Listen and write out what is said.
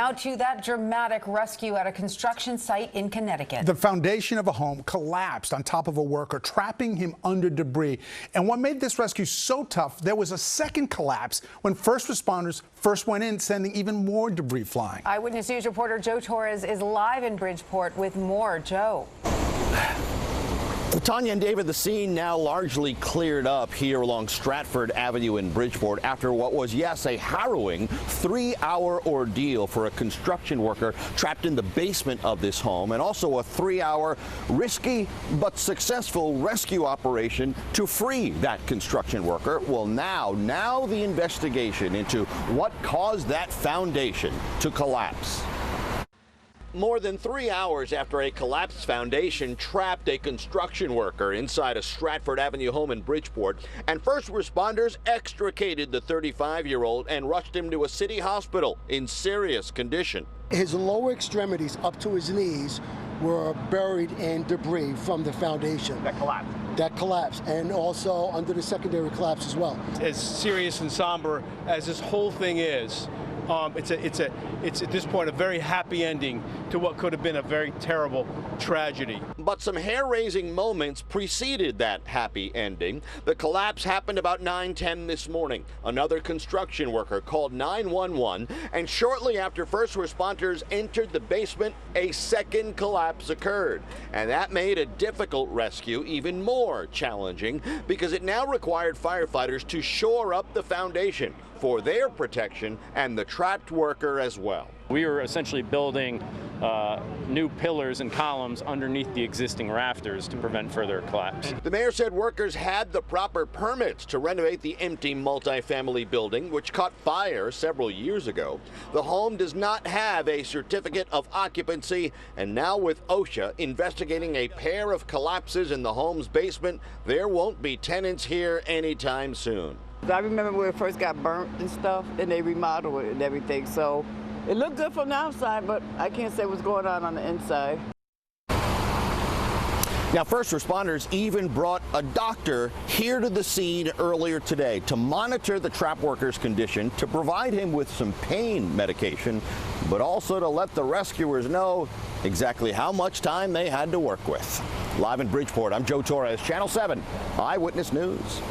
Now to that dramatic rescue at a construction site in Connecticut. The foundation of a home collapsed on top of a worker, trapping him under debris. And what made this rescue so tough, there was a second collapse when first responders first went in, sending even more debris flying. Eyewitness News reporter Torres is live in Bridgeport with more. Joe. Tanya and David, the scene now largely cleared up here along Stratford Avenue in Bridgeport after what was, yes, a harrowing 3-hour ordeal for a construction worker trapped in the basement of this home, and also a 3-hour risky but successful rescue operation to free that construction worker. Well, now the investigation into what caused that foundation to collapse. More than 3 hours after a collapsed foundation trapped a construction worker inside a Stratford Avenue home in Bridgeport, and first responders extricated the 35-year-old and rushed him to a city hospital in serious condition. His lower extremities up to his knees were buried in debris from the foundation. That collapsed, and also under the secondary collapse as well. As serious and somber as this whole thing is, it's at this point a very happy ending to what could have been a very terrible tragedy. But some hair-raising moments preceded that happy ending. The collapse happened about 9:10 this morning. Another construction worker called 911, and shortly after first responders entered the basement, a second collapse occurred. And that made a difficult rescue even more challenging, because it now required firefighters to shore up the foundation for their protection and the trapped worker as well. We were essentially building new pillars and columns underneath the existing rafters to prevent further collapse. The mayor said workers had the proper permits to renovate the empty multifamily building, which caught fire several years ago. The home does not have a certificate of occupancy, and now with OSHA investigating a pair of collapses in the home's basement, there won't be tenants here anytime soon. I remember when it first got burnt and stuff, and they remodeled it and everything, so it looked good from the outside, but I can't say what's going on the inside. Now, first responders even brought a doctor here to the scene earlier today to monitor the trapped worker's condition, to provide him with some pain medication, but also to let the rescuers know exactly how much time they had to work with. Live in Bridgeport, I'm Joe Torres, Channel 7 Eyewitness News.